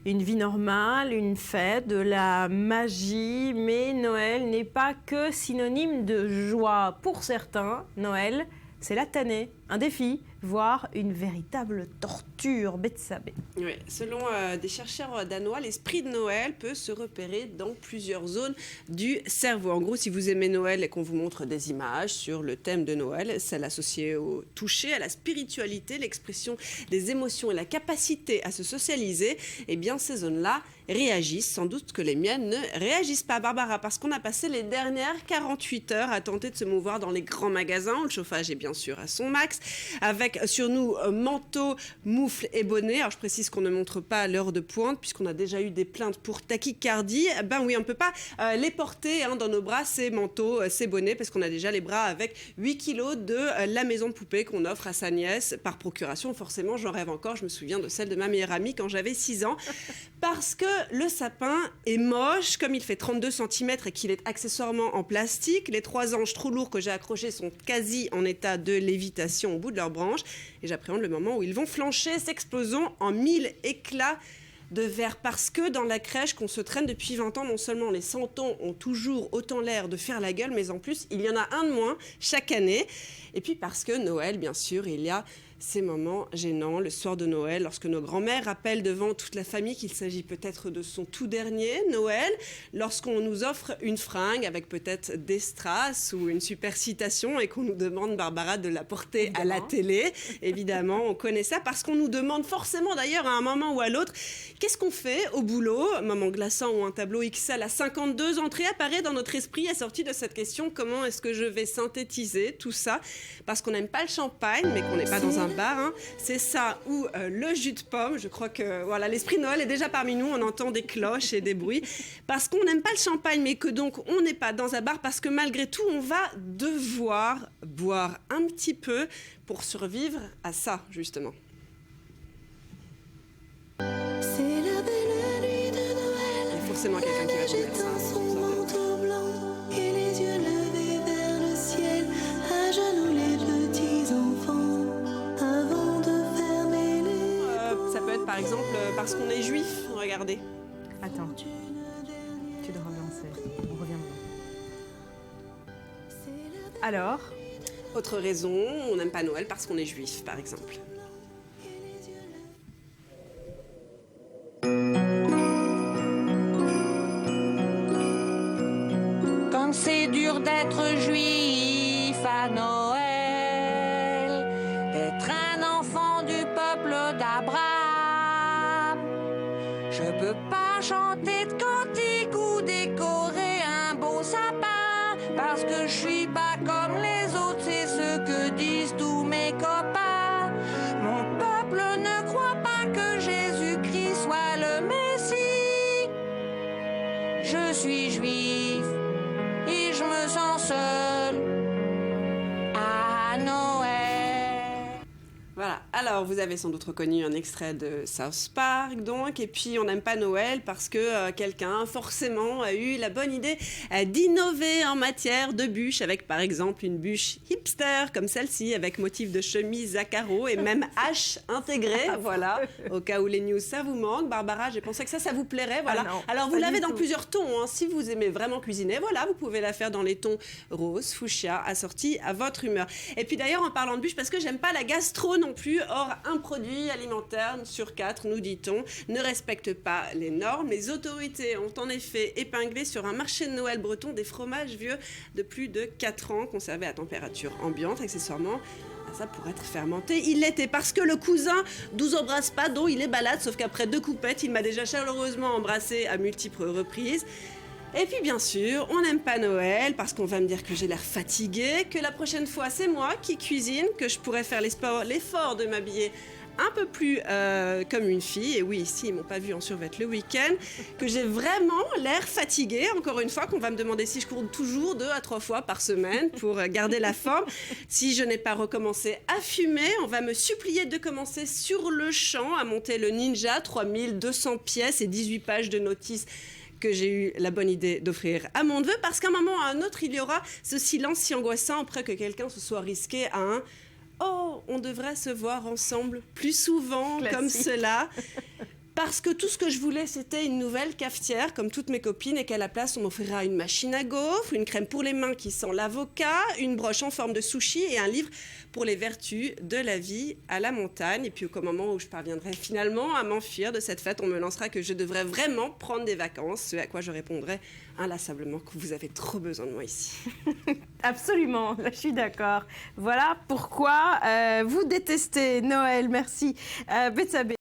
une vie normale, une fête, de la magie, mais Noël n'est pas que synonyme de joie. Pour certains, Noël, c'est la tannée, un défi, voire une véritable torture. Betsabé. Oui, selon des chercheurs danois, l'esprit de Noël peut se repérer dans plusieurs zones du cerveau. En gros, si vous aimez Noël et qu'on vous montre des images sur le thème de Noël, celle associée au toucher, à la spiritualité, l'expression des émotions et la capacité à se socialiser, eh bien ces zones-là réagissent. Sans doute que les miennes ne réagissent pas, Barbara, parce qu'on a passé les dernières 48 heures à tenter de se mouvoir dans les grands magasins. Le chauffage est bien sûr à son max, avec sur nous manteaux, moufles et bonnets. Alors je précise qu'on ne montre pas l'heure de pointe, puisqu'on a déjà eu des plaintes pour tachycardie. Ben oui, on ne peut pas les porter dans nos bras, ces manteaux, ces bonnets, parce qu'on a déjà les bras avec 8 kilos de la maison de poupée qu'on offre à sa nièce par procuration. Forcément, j'en rêve encore. Je me souviens de celle de ma meilleure amie quand j'avais 6 ans. Parce que le sapin est moche, comme il fait 32 cm et qu'il est accessoirement en plastique. Les 3 anges trop lourds que j'ai accrochés sont quasi en état de lévitation au bout de leurs branches. Et j'appréhende le moment où ils vont flancher, s'explosant en 1000 éclats de verre. Parce que dans la crèche qu'on se traîne depuis 20 ans, non seulement les santons ont toujours autant l'air de faire la gueule, mais en plus, il y en a un de moins chaque année. Et puis parce que Noël, bien sûr, il y a ces moments gênants le soir de Noël, lorsque nos grands-mères rappellent devant toute la famille qu'il s'agit peut-être de son tout dernier Noël, lorsqu'on nous offre une fringue avec peut-être des strass ou une super citation et qu'on nous demande, Barbara, de la porter à la télé. Évidemment, on connaît ça parce qu'on nous demande forcément d'ailleurs à un moment ou à l'autre, qu'est-ce qu'on fait au boulot? Moment glaçant ou un tableau XL à 52 entrées apparaît dans notre esprit assorti de cette question, comment est-ce que je vais synthétiser tout ça? Parce qu'on n'aime pas le champagne, mais qu'on n'est pas dans un bar, c'est ça, ou le jus de pomme. Je crois que voilà, l'esprit de Noël est déjà parmi nous, on entend des cloches et des bruits, parce qu'on n'aime pas le champagne, mais que donc on n'est pas dans un bar, parce que malgré tout, on va devoir boire un petit peu pour survivre à ça, justement. C'est la belle nuit de Noël. Il y a forcément quelqu'un qui va jouer ça. Son manteau blanc et les yeux levés vers le ciel, à genoux les petits enfants, avant de fermer les ça peut être par exemple parce qu'on est juif, regardez. Attends, tu dois relancer, on reviendra. Alors, Autre raison, on n'aime pas Noël parce qu'on est juif, par exemple. Comme c'est dur d'être juif à Noël, d'être un enfant du peuple d'Abraham. Je peux pas chanter de cantiques ou décorer un beau sapin, parce que je suis pas comme les autres, c'est ce que disent tous mes copains. Mon peuple ne croit pas que Jésus-Christ soit le Messie. Je suis juif et je me sens seule à Noël. Voilà, alors vous avez sans doute reconnu un extrait de South Park, donc, et puis on n'aime pas Noël parce que quelqu'un forcément a eu la bonne idée d'innover en matière de bûches, avec par exemple une bûche hipster comme celle-ci, avec motif de chemise à carreaux et même hache intégrée, voilà, au cas où les news ça vous manque. Barbara, j'ai pensé que ça vous plairait, voilà. Ah non, alors vous pas l'avez du dans tout. plusieurs tons, si vous aimez vraiment cuisiner, voilà, vous pouvez la faire dans les tons rose, fuchsia, assortis à votre humeur. Et puis d'ailleurs, en parlant de bûches, parce que j'aime pas la gastro non plus, or un produit alimentaire sur 4, nous dit-on, ne respecte pas les normes. Les autorités ont en effet épinglé sur un marché de Noël breton des fromages vieux de plus de 4 ans, conservés à température ambiante, accessoirement. Ça pourrait être fermenté. Il l'était parce que le cousin 12 embrasse pas, dont il est balade, sauf qu'après 2 coupettes, il m'a déjà chaleureusement embrassé à multiples reprises. Et puis bien sûr, on n'aime pas Noël parce qu'on va me dire que j'ai l'air fatiguée, que la prochaine fois c'est moi qui cuisine, que je pourrais faire l'effort de m'habiller un peu plus comme une fille, et oui, ici ils m'ont pas vu en survêt le week-end, que j'ai vraiment l'air fatiguée, encore une fois, qu'on va me demander si je cours toujours 2 à 3 fois par semaine pour garder la forme. Si je n'ai pas recommencé à fumer, on va me supplier de commencer sur le champ à monter le Ninja, 3200 pièces et 18 pages de notices que j'ai eu la bonne idée d'offrir à mon neveu, parce qu'à un moment ou à un autre, il y aura ce silence si angoissant après que quelqu'un se soit risqué à un « Oh, on devrait se voir ensemble plus souvent, Classique. comme cela ». Parce que tout ce que je voulais, c'était une nouvelle cafetière, comme toutes mes copines, et qu'à la place, on m'offrira une machine à gaufres, une crème pour les mains qui sent l'avocat, une broche en forme de sushi et un livre pour les vertus de la vie à la montagne. Et puis au moment où je parviendrai finalement à m'enfuir de cette fête, on me lancera que je devrais vraiment prendre des vacances, ce à quoi je répondrai inlassablement que vous avez trop besoin de moi ici. Absolument, là, je suis d'accord. Voilà pourquoi vous détestez Noël. Merci. Betsabé.